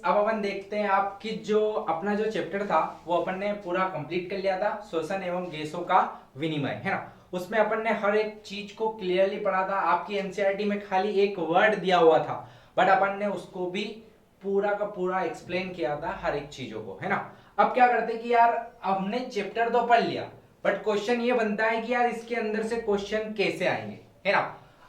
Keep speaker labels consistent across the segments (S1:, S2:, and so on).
S1: अब अपन देखते हैं आपकी जो अपना जो चैप्टर था वो अपन ने पूरा कंप्लीट कर लिया था, श्वसन एवं गैसों का विनिमय, है ना। उसमें अपन ने हर एक चीज को क्लियरली पढ़ा था। आपकी एनसीईआरटी में खाली एक वर्ड दिया हुआ था, बट अपन ने उसको भी पूरा का पूरा एक्सप्लेन किया था हर एक चीजों को, है ना। अब क्या करते कि यार हमने चैप्टर तो पढ़ लिया, बट क्वेश्चन ये बनता है कि यार इसके अंदर से क्वेश्चन कैसे आएंगे, है ना।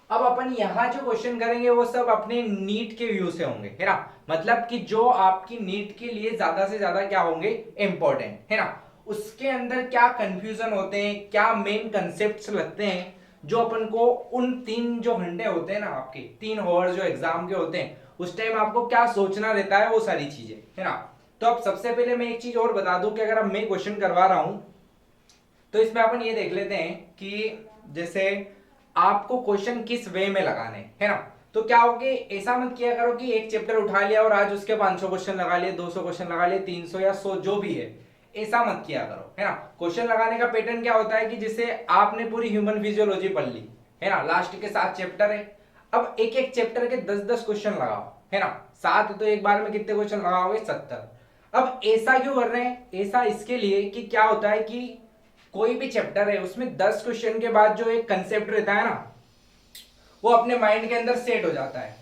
S1: अब अपन यहाँ जो क्वेश्चन करेंगे वो सब अपने नीट के व्यू से होंगे, है ना। मतलब कि जो आपकी नीट के लिए ज्यादा से ज्यादा क्या होंगे, इंपॉर्टेंट, है ना। उसके अंदर क्या कंफ्यूजन होते हैं, क्या मेन कंसेप्ट लगते हैं, जो अपन को उन 3 घंटे होते हैं ना, आपके 3 आवर जो एग्जाम के होते हैं, उस टाइम आपको क्या सोचना रहता है, वो सारी चीजें, है ना। तो अब सबसे पहले मैं एक चीज और बता दूं कि अगर अब मैं क्वेश्चन करवा रहा हूं तो इसमें अपन ये देख लेते हैं कि जैसे आपको क्वेश्चन किस वे में लगाने, है ना। तो क्या हो कि ऐसा मत किया करो कि एक चैप्टर उठा लिया और आज उसके 500 क्वेश्चन लगा लिए, 200 क्वेश्चन लगा लिए, 300 या 100 जो भी है, ऐसा मत किया करो, है ना। क्वेश्चन लगाने का पैटर्न क्या होता है कि जैसे आपने पूरी ह्यूमन फिजियोलॉजी पढ़ ली, है ना, लास्ट के 7 चैप्टर है। अब एक एक चैप्टर के 10-10 क्वेश्चन लगाओ, है ना। 7 तो एक बार में कितने क्वेश्चन लगाओगे, 70। अब ऐसा क्यों कर रहे हैं, ऐसा इसके लिए कि क्या होता है कि कोई भी चैप्टर है उसमें 10 क्वेश्चन के बाद जो एक कंसेप्ट रहता है ना, वो अपने माइंड के अंदर सेट हो जाता है।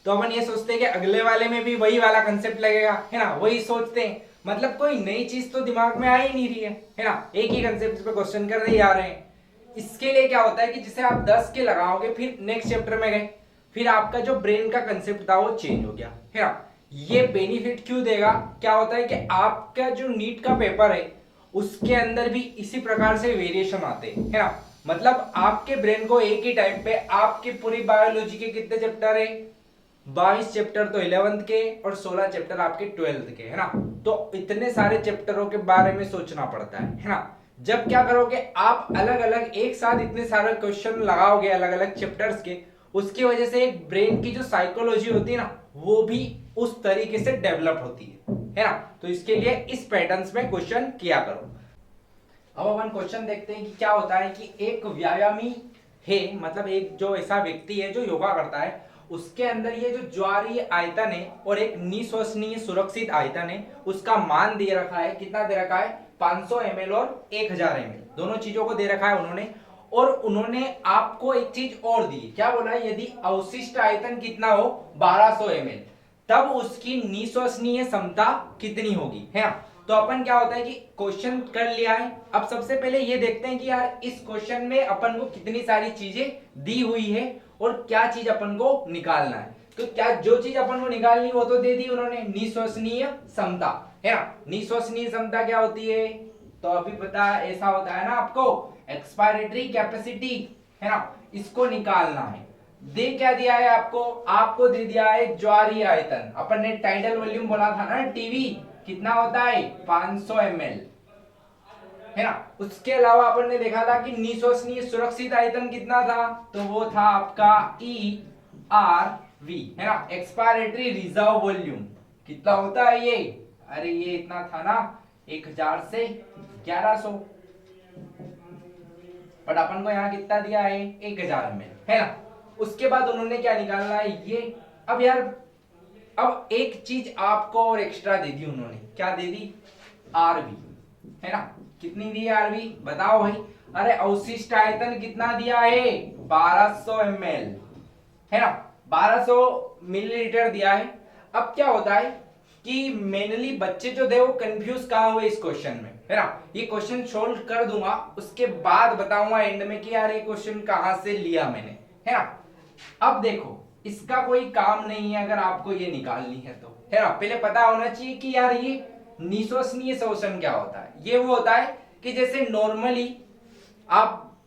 S1: तो अपन ये सोचते हैं कि अगले वाले में भी वही वाला कंसेप्ट लगेगा, है ना, वही सोचते हैं। मतलब कोई नई चीज तो दिमाग में आ ही नहीं रही है ना, एक ही कंसेप्ट पे क्वेश्चन कर रहे आ रहे हैं। इसके लिए क्या होता है कि जैसे आप 10 के लगाओगे, फिर नेक्स्ट चैप्टर में गए, फिर आपका जो ब्रेन का कंसेप्ट था वो चेंज हो गया, है ना। ये बेनिफिट क्यों देगा, क्या होता है कि आपका जो नीट का पेपर है उसके अंदर भी इसी प्रकार से वेरिएशन आते हैं, है ना। मतलब आपके ब्रेन को एक ही टाइम पे आपकी पूरी बायोलॉजी के कितने चैप्टर है, 22 चैप्टर तो 11th के और 16 चैप्टर आपके 12th के, है ना। तो इतने सारे चैप्टरों के बारे में सोचना पड़ता है ना। जब क्या करोगे आप अलग अलग एक साथ इतने सारे क्वेश्चन लगाओगे अलग अलग चैप्टर्स के, उसकी वजह से एक ब्रेन की जो साइकोलॉजी होती है ना, वो भी उस तरीके से डेवलप होती है ना। तो इसके लिए इस पैटर्न्स में क्वेश्चन किया करो। अब अपन क्वेश्चन देखते हैं कि क्या होता है कि एक व्यायामी है, मतलब एक जो ऐसा व्यक्ति है जो योगा करता है, उसके अंदर ये जो ज्वारीय आयतन है और एक निश्वसनीय सुरक्षित आयतन है, उसका मान दे रखा है, कितना दे रखा है, 500 ml और 1000 ml, दोनों चीजों को दे रखा है उन्होंने। और उन्होंने आपको एक चीज और दी, क्या बोला है, यदि अवशिष्ट आयतन कितना हो, 1200 ml, तब उसकी निश्वसनीय क्षमता कितनी होगी, है ना। तो अपन क्या होता है कि क्वेश्चन कर लिया है, अब सबसे पहले ये देखते हैं कि यार इस क्वेश्चन में अपन को कितनी सारी चीजें दी हुई है और क्या चीज अपन को निकालना है। तो क्या जो चीज अपन को निकालनी वो तो दे दी उन्होंने, निश्वसनीय क्षमता, है ना। निश्वसनीय क्षमता क्या होती है, तो अभी पता ऐसा होता है ना आपको, एक्सपायरेटरी कैपेसिटी, है ना, इसको निकालना है। दे क्या दिया है आपको, आपको दे दिया है ज्वारीय आयतन। अपन ने टाइडल वॉल्यूम बोला था ना, टीवी कितना होता है, 500 ml, है ना। उसके अलावा अपन ने देखा था कि निश्वसनीय सुरक्षित आयतन कितना था, तो वो था आपका ERV, है ना, एक्सपायरेटरी रिजर्व वॉल्यूम। कितना होता है ये, अरे ये इतना था ना, 1000 से 1100, बट अपन को यहाँ कितना दिया है, 1000 ml, है ना। उसके बाद उन्होंने क्या निकालना है ये। अब यार अब एक चीज आपको और एक्स्ट्रा दे दी उन्होंने, क्या दे दी, आरवी, है ना। कितनी दी है आरवी, बताओ भाई। अरे अवशिष्ट आयतन कितना दिया है, 1200 ml, है ना, 1200 मिलीलीटर दिया है। अब क्या होता है कि मेनली बच्चे जो थे वो कंफ्यूज कहां हुए इस क्वेश्चन में, है ना। ये क्वेश्चन सोल्व कर दूंगा, उसके बाद बताऊंगा एंड में कि यार ये क्वेश्चन कहां से लिया मैंने, है ना। अब देखो इसका कोई काम नहीं है अगर आपको ये निकालनी है तो, है ना। पहले पता होना चाहिए कि यार ये निश्वसनीय शोषण क्या होता है। ये वो होता है कि जैसे नॉर्मली आप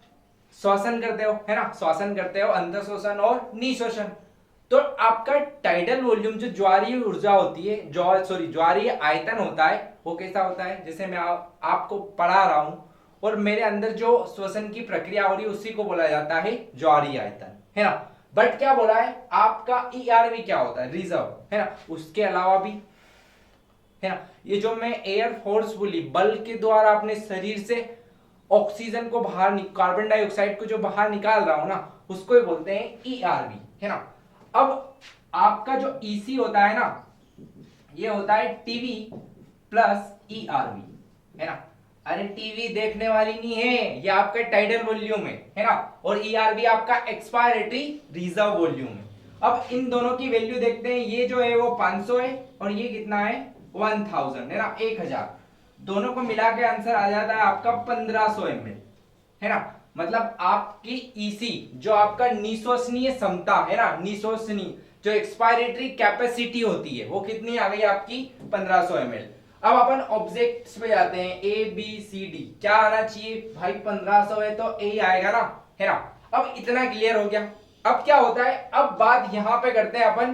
S1: श्वसन करते हो, है ना, श्वसन करते हो, अंतर शोषण और निशोषण। तो आपका टाइडल वॉल्यूम जो ज्वारीय ऊर्जा होती है, ज्वारीय आयतन होता है, वो कैसा होता है, जैसे मैं आपको पढ़ा रहा हूं और मेरे अंदर जो श्वसन की प्रक्रिया हो रही है उसी को बोला जाता है ज्वारीय आयतन, है ना। बट क्या बोला है आपका ERV क्या होता है, रिजर्व, है ना। उसके अलावा भी, है ना, ये जो मैं एयर फोर्सफुली बल के द्वारा अपने शरीर से ऑक्सीजन को बाहर, कार्बन डाइऑक्साइड को जो बाहर निकाल रहा हूं ना, उसको ही बोलते हैं ERV, है ना। अब आपका जो ईसी होता है ना, ये होता है टीवी प्लस ईआरवी, है ना। अरे टीवी देखने वाली नहीं है, ये आपका टाइडल वॉल्यूम है ना, और ईआरवी आपका एक्सपायरेटरी रिजर्व वॉल्यूम है। अब इन दोनों की वैल्यू देखते हैं, ये जो है वो 500 है और ये कितना है 1000, है ना, 1000। दोनों को मिला के आंसर आ जाता है आपका 1500 ml, है ना। मतलब आपकी ईसी जो आपका निश्वसनीय क्षमता है ना, निश्वसनीय जो एक्सपायरेटरी कैपेसिटी होती है वो कितनी आ गई आपकी 1500 ml। अब अपन ऑब्जेक्ट्स पे जाते हैं, ए बी सी डी, क्या आना चाहिए भाई, 1500 है तो ए आएगा ना, है ना। अब इतना क्लियर हो गया। अब क्या होता है, अब बात यहां पे करते हैं अपन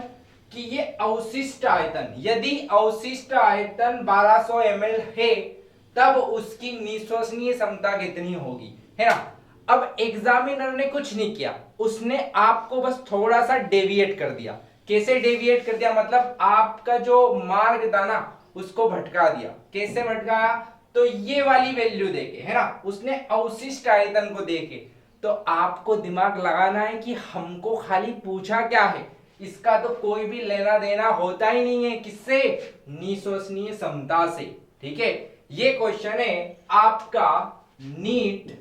S1: कि ये अवशिष्ट आयतन, यदि अवशिष्ट आयतन 1200 ml है तब उसकी निश्वसनीय क्षमता कितनी होगी, है ना। अब एग्जामिनर ने कुछ नहीं किया, उसने आपको बस थोड़ा सा डेविएट कर दिया। कैसे डेविएट कर दिया, मतलब आपका जो मार्ग था ना उसको भटका दिया। कैसे भटकाया, तो ये वाली वैल्यू देके, है ना, उसने अवशिष्ट आयतन को देके। तो आपको दिमाग लगाना है कि हमको खाली पूछा क्या है, इसका तो कोई भी लेना देना होता ही नहीं है किससे, निश्वसनीय क्षमता से। ठीक है, ये क्वेश्चन है आपका नीट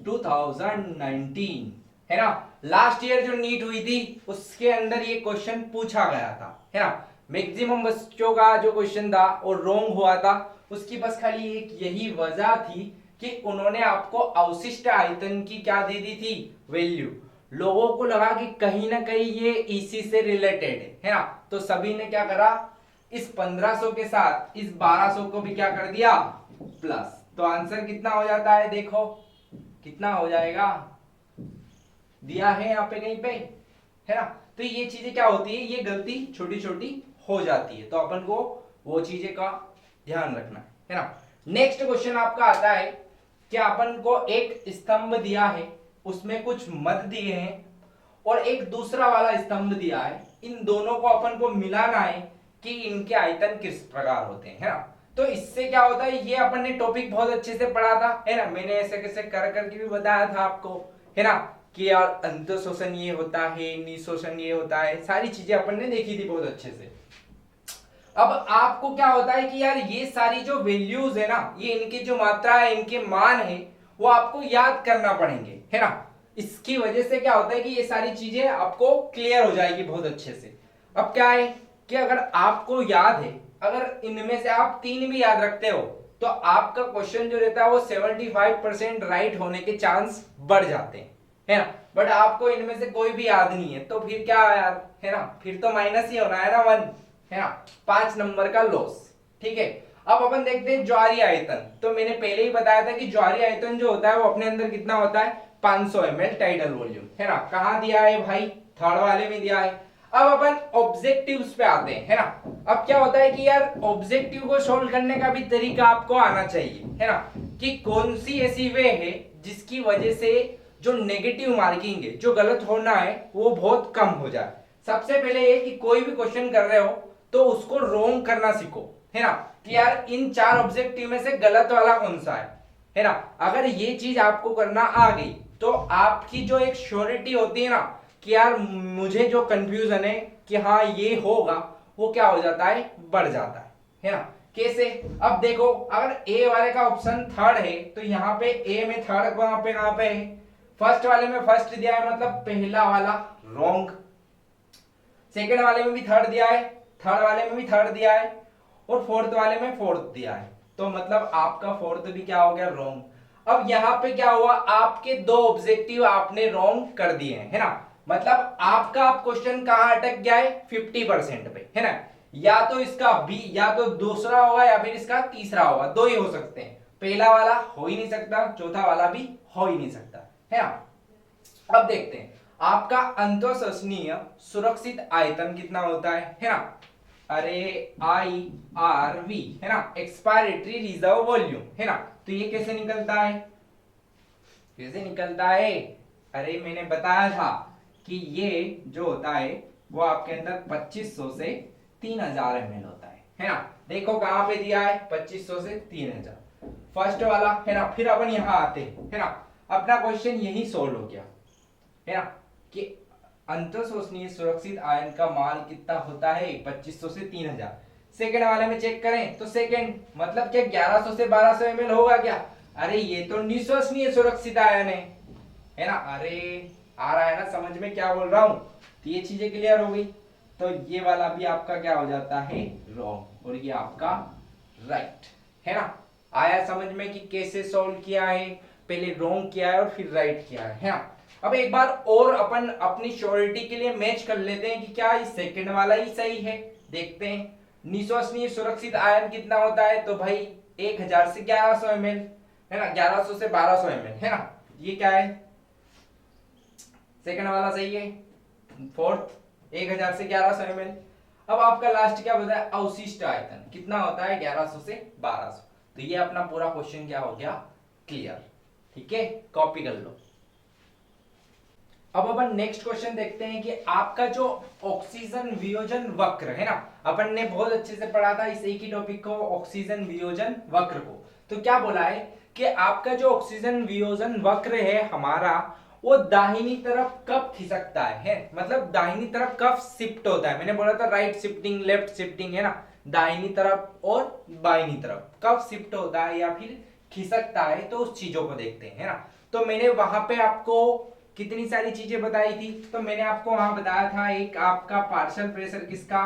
S1: 2019, है ना। लास्ट ईयर जो नीट हुई थी उसके अंदर ये क्वेश्चन पूछा गया था, है ना। मैक्सिमम बच्चों का जो क्वेश्चन था वो रॉन्ग हुआ था। उसकी बस खाली एक यही वजह थी कि उन्होंने आपको अवशिष्ट आयतन की क्या दे दी थी, वैल्यू। लोगों को लगा कि कहीं ना कहीं ये इसी से रिलेटेड है ना, तो सभी ने क्या करा, इस 1500 के साथ इस 1200 को भी क्या कर दिया, प्लस। तो आंसर कितना हो जाता है, देखो कितना हो जाएगा, दिया है यहाँ पे कहीं पे, है ना। तो ये चीजें क्या होती है, ये गलती छोटी छोटी हो जाती है, तो अपन को वो चीजें का ध्यान रखना है ना। नेक्स्ट क्वेश्चन आपका आता है कि अपन को एक स्तंभ दिया है, उसमें कुछ मत दिए हैं और एक दूसरा वाला स्तंभ दिया है, इन दोनों को अपन को मिलाना है कि इनके आयतन किस प्रकार होते हैं, है ना। तो इससे क्या होता है, ये अपन ने टॉपिक बहुत अच्छे से पढ़ा था, है ना, मैंने ऐसे कैसे कर करके भी बताया था आपको, है ना, कि यार अंतर शोषण ये होता है, निशोषण ये होता है, सारी चीजें अपन ने देखी थी बहुत अच्छे से। अब आपको क्या होता है कि यार ये सारी जो वैल्यूज है ना, ये इनकी जो मात्रा है, इनके मान है, वो आपको याद करना पड़ेंगे, है ना। इसकी वजह से क्या होता है कि ये सारी चीजें आपको क्लियर हो जाएगी बहुत अच्छे से। अब क्या है कि अगर आपको याद है, अगर इनमें से आप 3 भी याद रखते हो तो आपका क्वेश्चन जो रहता है वो 75% राइट होने के चांस बढ़ जाते हैं, है ना। बट आपको इनमें से कोई भी याद नहीं है तो फिर क्या है यार, है ना, फिर तो माइनस ही होना है ना, 1, है ना, 5 नंबर का लॉस। ठीक है, अब अपन देखते हैं ज्वारीय आयतन। तो मैंने पहले ही बताया था कि ज्वारीय आयतन जो होता है वो अपने अंदर कितना होता है, 500 ml टाइडल वॉल्यूम, है ना। कहां दिया है भाई, थर्ड वाले में दिया है। अब अपन ऑब्जेक्टिव्स पे आते हैं, है ना। अब क्या होता है कि यार ऑब्जेक्टिव को सोल्व करने का भी तरीका आपको आना चाहिए, है ना, कि कौन सी ऐसी वे है जिसकी वजह से जो नेगेटिव मार्किंग है, जो गलत होना है, वो बहुत कम हो जाए। सबसे पहले ये कि कोई भी क्वेश्चन कर रहे हो तो उसको रोंग करना सीखो, है ना, कि यार इन 4 ऑब्जेक्टिव में से गलत वाला कौन सा है ना। अगर ये चीज आपको करना आ गई तो आपकी जो एक श्योरिटी होती है ना कि यार मुझे जो कंफ्यूजन है कि हाँ ये होगा, वो क्या हो जाता है, बढ़ जाता है ना। कैसे, अब देखो अगर ए वाले का ऑप्शन थर्ड है तो यहाँ पे ए में थर्ड कहां पे है, फर्स्ट वाले में फर्स्ट दिया है मतलब पहला वाला रॉन्ग, सेकंड वाले में भी थर्ड दिया है, थर्ड वाले में भी थर्ड दिया है, और फोर्थ वाले में फोर्थ दिया है, तो मतलब आपका फोर्थ भी क्या हो गया, रॉन्ग। अब यहां पे क्या हुआ, आपके 2 ऑब्जेक्टिव आपने रॉन्ग कर दिए हैं, है ना। मतलब आपका आप क्वेश्चन कहां अटक गया है, 50% पे, है ना। या तो इसका बी, या तो दूसरा होगा या फिर इसका तीसरा होगा, 2 ही हो सकते हैं। पहला वाला हो ही नहीं सकता, चौथा वाला भी हो ही नहीं सकता, है ना। अब देखते हैं आपका अंतःशोषणीय सुरक्षित आयतन कितना होता है ना। अरे IRV, है ना, एक्सपायरेटरी रिजर्व वॉल्यूम, है ना। तो ये कैसे निकलता है, कैसे निकलता है, अरे मैंने बताया था कि ये जो होता है वो आपके अंदर 2500 से 3000 ml होता है ना। देखो कहां पे दिया है, 2500 से 3000, फर्स्ट वाला, है ना। फिर अपन यहां आते हैं, है ना, अपना क्वेश्चन यही सोल्व हो गया, है ना, कि अंतःशोषणीय सुरक्षित आयन का मान कितना होता है? 2500 से 3000। सेकंड वाले में चेक करें तो सेकंड मतलब क्या 1100 से 1200 ml होगा क्या? अरे ये तो निःशोषणीय सुरक्षित आयन है ना? अरे आ रहा है ना समझ में क्या बोल रहा हूं? तो ये चीजें क्लियर हो गई। तो ये वाला भी आपका क्या हो जाता है? रॉन्ग, और ये आपका राइट है ना? आया समझ में कि कैसे सॉल्व किया है? पहले रॉन्ग किया है और फिर राइट किया है ना? अब एक बार और अपन अपनी श्योरिटी के लिए मैच कर लेते हैं कि क्या इस सेकंड वाला ही सही है। देखते हैं निःशोषणीय सुरक्षित आयन कितना होता है? तो भाई 1000 से 1100 ml है ना, 1100 से 1200 ml है ना? ये क्या है? सेकंड वाला सही है। फोर्थ 1000 से 1100 ml। अब आपका लास्ट क्या बताया? अवशिष्ट आयतन कितना होता है? 1100 से 1200। तो ये अपना पूरा क्वेश्चन क्या हो गया? क्लियर। ठीक है, कॉपी कर लो। अब अपन नेक्स्ट क्वेश्चन देखते हैं कि आपका जो ऑक्सीजन वियोजन वक्र है ना, अपन ने बहुत अच्छे से पढ़ा था इस एक ही टॉपिक को, ऑक्सीजन वियोजन वक्र को। तो क्या बोला है कि आपका जो ऑक्सीजन वियोजन वक्र है हमारा, वो दाहिनी तरफ कब खिसकता है? मतलब दाहिनी तरफ कब शिफ्ट होता है? मैंने बोला था राइट शिफ्टिंग, लेफ्ट शिफ्टिंग है ना, दाहिनी तरफ और बाईनी तरफ कब शिफ्ट होता है या फिर खिसकता है, तो उस चीजों को देखते हैं है ना। तो मैंने वहां पे आपको कितनी सारी चीजें बताई थी। तो मैंने आपको वहां बताया था एक आपका पार्शियल प्रेशर किसका?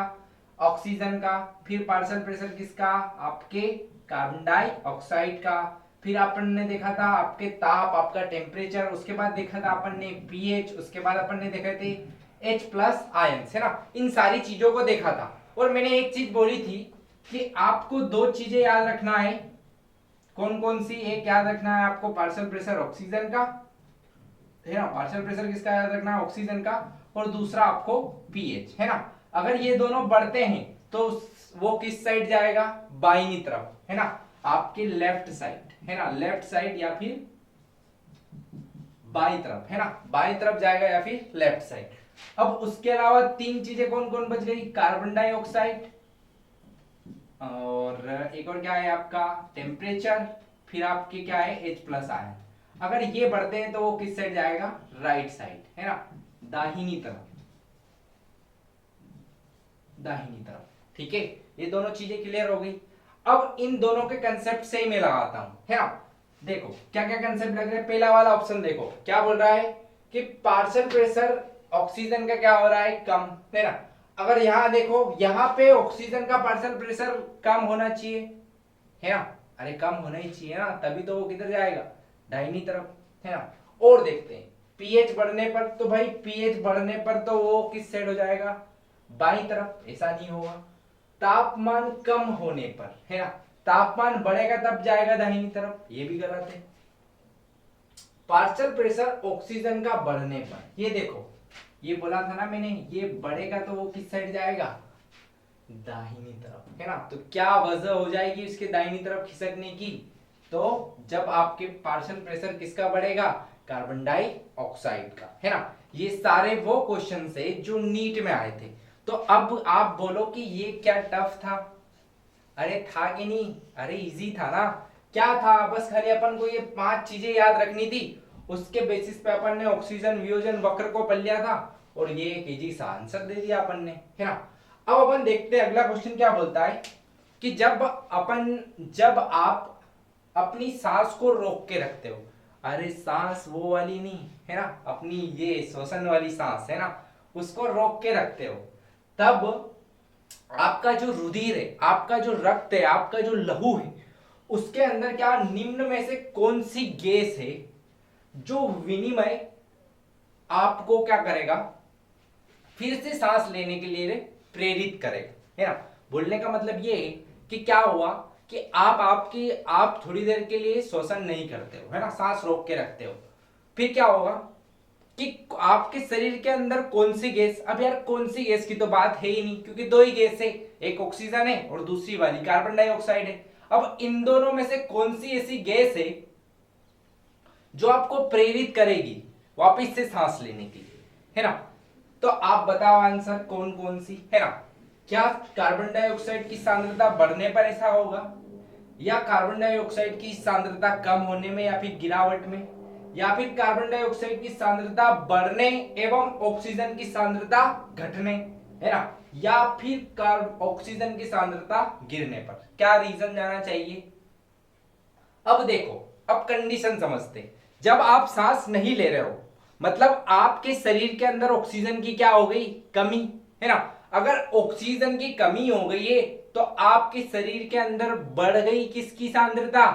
S1: ऑक्सीजन का। फिर पार्शियल प्रेशर किसका? आपके कार्बन डाइऑक्साइड का। फिर अपन ने देखा था आपके ताप, आपका टेम्परेचर। उसके बाद देखा था अपन ने पीएच। उसके बाद अपन ने देखे थे H+ आयंस है ना। इन सारी चीजों को देखा था और मैंने एक चीज बोली थी कि आपको दो चीजें याद रखना है। कौन कौन सी? एक याद रखना है आपको पार्शियल प्रेशर ऑक्सीजन का है ना, पार्शियल प्रेशर किसका याद रखना है? ऑक्सीजन का। और दूसरा आपको पीएच है ना। अगर ये दोनों बढ़ते हैं तो वो किस साइड जाएगा? बाईनी तरफ है ना, आपके लेफ्ट साइड है ना, लेफ्ट साइड या फिर बाई तरफ है ना, बाई तरफ जाएगा या फिर लेफ्ट साइड। अब उसके अलावा तीन चीजें कौन कौन बच गई? कार्बन डाइऑक्साइड, और एक और क्या है आपका? टेम्परेचर। फिर आपके क्या है? H+ ion. अगर ये बढ़ते हैं तो वो किस साइड जाएगा? राइट साइड है ना, दाहिनी तरफ, दाहिनी तरफ। ठीक है, ये दोनों चीजें क्लियर हो गई। अब इन दोनों के कंसेप्ट से ही मैं लगाता हूं है ना। देखो क्या क्या कंसेप्ट लग रहे हैं। पहला वाला ऑप्शन देखो क्या बोल रहा है कि पार्शियल प्रेशर ऑक्सीजन का क्या हो रहा है? कम है ना। अगर यहां देखो, यहां पे ऑक्सीजन का पार्शियल प्रेशर कम होना चाहिए है ना। अरे कम होना ही चाहिए ना, तभी तो वो किधर जाएगा? दाहिनी तरफ है ना। और देखते हैं पीएच बढ़ने पर, तो भाई पीएच बढ़ने पर तो वो किस साइड हो जाएगा? बाईं तरफ। ऐसा नहीं होगा। तापमान कम होने पर है ना, तापमान बढ़ेगा तब जाएगा दाहिनी तरफ। ये भी गलत है। पार्शियल प्रेशर ऑक्सीजन का बढ़ने पर, ये देखो ये बोला था ना मैंने, ये बढ़ेगा तो वो किस साइड जाएगा? दाहिनी तरफ है ना। तो क्या वजह हो जाएगी इसके दाहिनी तरफ खिसकने की? तो जब आपके पार्शियल प्रेशर किसका बढ़ेगा? कार्बन डाइऑक्साइड का है ना। ये सारे वो क्वेश्चन से जो नीट में आए थे। तो अब आप बोलो कि ये क्या टफ था? अरे था कि नहीं? अरे इजी था ना। क्या था? बस खाली अपन को ये 5 चीजें याद रखनी थी। उसके बेसिस पे अपन ने ऑक्सीजन वियोजन वक्र को पढ़ लिया था और ये एक इजी सा आंसर दे दिया अपन ने है ना। अब अपन देखते हैं अगला क्वेश्चन क्या बोलता है कि जब आप अपनी सांस को रोक के रखते हो, अरे सांस वो वाली नहीं है ना, अपनी ये श्वसन वाली सांस है ना, उसको रोक के रखते हो, तब आपका जो रुधिर है, आपका जो रक्त है, आपका जो लहू है, उसके अंदर क्या निम्न में से कौन सी गैस है जो विनिमय आपको क्या करेगा? फिर से सांस लेने के लिए प्रेरित करेगा है ना। बोलने का मतलब ये है कि क्या हुआ कि आप थोड़ी देर के लिए श्वसन नहीं करते हो है ना, सांस रोक के रखते हो। फिर क्या होगा कि आपके शरीर के अंदर कौन सी गैस, अब यार कौन सी गैस की तो बात है ही नहीं, क्योंकि दो ही गैस है, एक ऑक्सीजन है और दूसरी वाली कार्बन डाइऑक्साइड है। अब इन दोनों में से कौन सी ऐसी गैस है जो आपको प्रेरित करेगी वापस से सांस लेने के लिए, है ना। तो आप बताओ आंसर कौन कौन सी है ना। क्या कार्बन डाइऑक्साइड की सांद्रता बढ़ने पर ऐसा होगा, या कार्बन डाइऑक्साइड की सांद्रता कम होने में, या फिर गिरावट में, या फिर कार्बन डाइऑक्साइड की सांद्रता बढ़ने एवं ऑक्सीजन की सांद्रता घटने, है ना, या फिर ऑक्सीजन की सांद्रता गिरने पर, क्या रीजन जाना चाहिए। अब देखो, अब कंडीशन समझते। जब आप सांस नहीं ले रहे हो मतलब आपके शरीर के अंदर ऑक्सीजन की क्या हो गई, कमी, है ना। अगर ऑक्सीजन की कमी हो गई है तो आपके शरीर के अंदर बढ़ गई किसकी सांद्रता,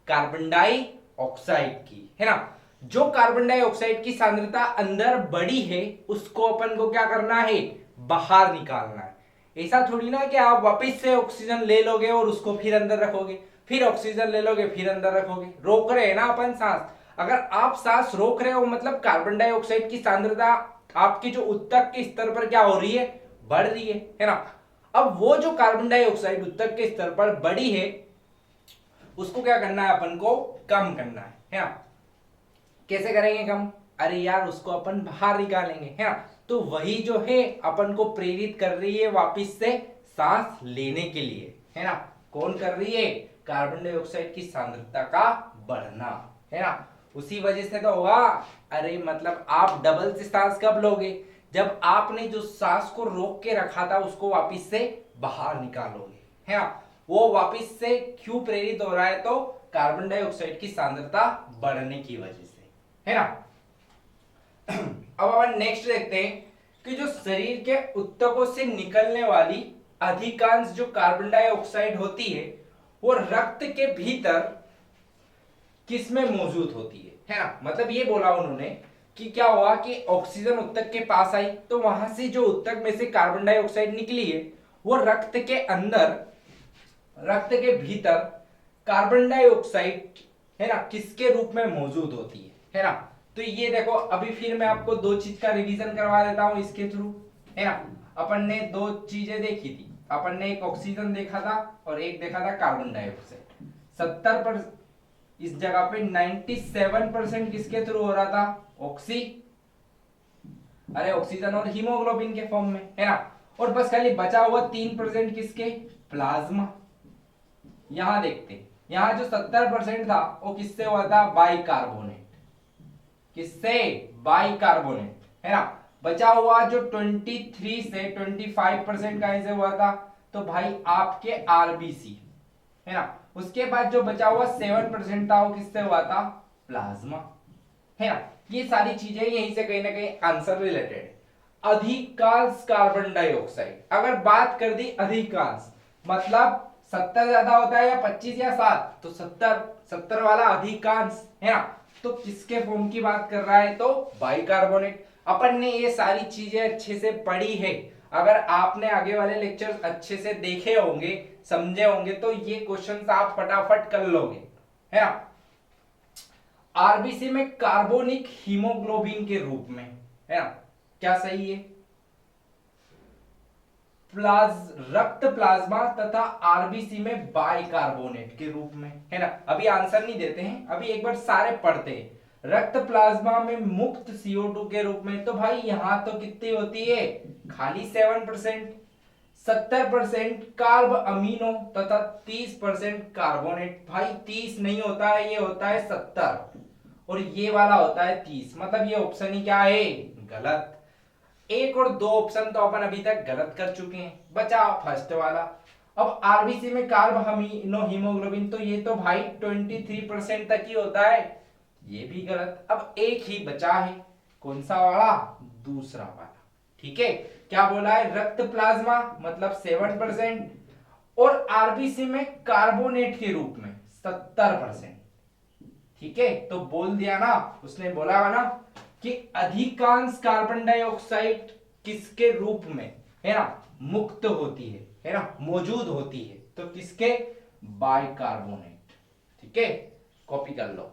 S1: कार्बन डाइऑक्साइड की, है ना। जो कार्बन डाइऑक्साइड की सांद्रता अंदर बढ़ी है उसको अपन को क्या करना है, बाहर निकालना है। ऐसा थोड़ी ना कि आप वापस से ऑक्सीजन ले लोगे और उसको फिर अंदर रखोगे, फिर ऑक्सीजन ले लोगे फिर अंदर रखोगे। रोक रहे हैं ना अपन सांस। अगर आप सांस रोक रहे हो मतलब कार्बन डाइऑक्साइड की सांद्रता आपकी जो ऊतक के स्तर पर क्या हो रही है, बढ़ रही है ना। अब वो जो कार्बन डाइऑक्साइड ऊतक के स्तर पर बढ़ी है उसको क्या करना है, अपन को कम करना है ना। कैसे करेंगे कम, अरे यार उसको अपन बाहर निकालेंगे, है ना। तो वही जो है अपन को प्रेरित कर रही है वापिस से सांस लेने के लिए, है ना। कौन कर रही है, कार्बन डाइऑक्साइड की सांद्रता का बढ़ना, है ना। उसी वजह से तो होगा। अरे मतलब आप डबल से सांस कब लोगे, जब आपने जो सांस को रोक के रखा था उसको वापिस से बाहर निकालोगे, है ना। वो वापिस से क्यों प्रेरित हो रहा है, तो कार्बन डाइऑक्साइड की सांद्रता बढ़ने की वजह से, है ना। अब अपन नेक्स्ट देखते हैं कि जो शरीर के ऊतकों से निकलने वाली अधिकांश जो कार्बन डाइऑक्साइड होती है वो रक्त के भीतर किस में मौजूद होती है ना। मतलब ये बोला उन्होंने कि क्या हुआ कि ऑक्सीजन ऊतक के पास आई तो वहां से जो ऊतक में से कार्बन डाइऑक्साइड निकली है वो रक्त के अंदर, रक्त के भीतर कार्बन डाइऑक्साइड, है ना, किसके रूप में मौजूद होती है ना। तो ये देखो अभी फिर मैं आपको दो चीज का रिवीजन करवा देता हूं इसके थ्रू, है ना। अपन ने दो चीजें देखी थी, अपन ने एक ऑक्सीजन देखा था और एक देखा था कार्बन डाइऑक्साइड। 70 पर इस जगह पे 97% किसके थ्रू हो रहा था, ऑक्सीजन और हीमोग्लोबिन के फॉर्म में, है ना। और बस खाली बचा हुआ 3% किसके, प्लाज्मा। यहां देखते, यहां जो 70% था वो किससे हुआ था, बाइकार्बोनेट, किससे, बाइकार्बोनेट, है ना। बचा हुआ जो 23 से 25% कहां से हुआ था, तो भाई आपके आरबीसी, है ना। उसके बाद जो बचा हुआ 7% था वो किससे हुआ था, प्लाज्मा, है ना। ये सारी चीजें यहीं से कहीं ना कहीं आंसर रिलेटेड। अधिकांश कार्बन डाइऑक्साइड, अगर बात कर दी अधिकांश मतलब 70 ज्यादा होता है या 25 या 7, तो 70 वाला अधिकांश, है ना। तो किसके फॉर्म की बात कर रहा है, तो बाइकार्बोनेट। अपन ने ये सारी चीजें अच्छे से पढ़ी है, अगर आपने आगे वाले लेक्चर्स अच्छे से देखे होंगे, समझे होंगे, तो ये क्वेश्चंस आप फटाफट कर लोगे, है ना। आरबीसी में कार्बोनिक हीमोग्लोबिन के रूप में, है ना, क्या सही है, रक्त प्लाज्मा तथा आरबीसी में बाइकार्बोनेट के रूप में, है ना। अभी आंसर नहीं देते हैं, अभी एक बार सारे पढ़ते हैं। रक्त प्लाज्मा में मुक्त CO2 के रूप में, तो भाई यहां तो कितनी होती है, खाली 7%। 70% कार्ब अमीनो तथा 30% कार्बोनेट। भाई 30 नहीं होता है, ये होता है 70 और ये वाला होता है 30, मतलब ये ऑप्शन ही क्या है, गलत। एक और दो ऑप्शन तो अपन अभी तक गलत कर चुके हैं, बचा फर्स्ट वाला। अब आरबीसी में कार्ब अमीनो हीमोग्लोबिन, तो ये तो भाई 23% तक ही होता है, ये भी गलत। अब एक ही बचा है, कौन सा वाला, दूसरा वाला, ठीक है। क्या बोला है, रक्त प्लाज्मा मतलब 7% और आरबीसी में कार्बोनेट के रूप में 70%, ठीक है। तो बोल दिया ना, उसने बोला ना कि अधिकांश कार्बन डाइऑक्साइड किसके रूप में, है ना, मुक्त होती है ना, मौजूद होती है, तो किसके, बाइकार्बोनेट, ठीक है। कॉपी कर लो।